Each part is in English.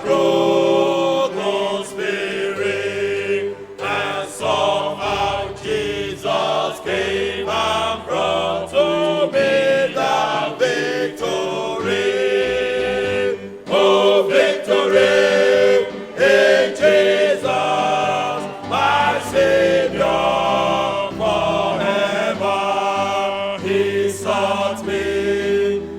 broken spirit, and somehow Jesus came and brought to me the victory. Oh, victory in Jesus, my Savior forever. He sought me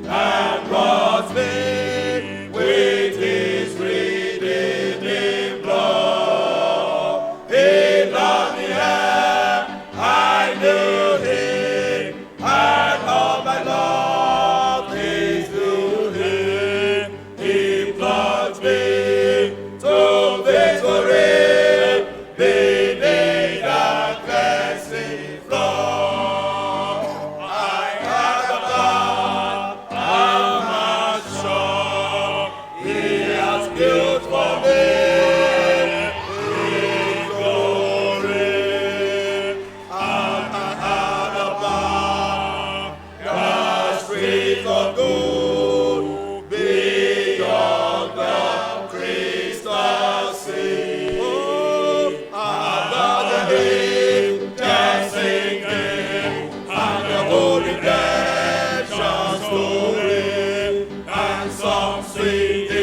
and brought me with his redeeming blood. He loved me and I knew him, and all my love is to him. He plunged me to victory beneath the cleansing flood. I had a God, I'm not sure he has built for me victory. And I had a God, the streets of good beyond the crystal sea. Oh, under the angels singing, and the whole redemption story, and some singing.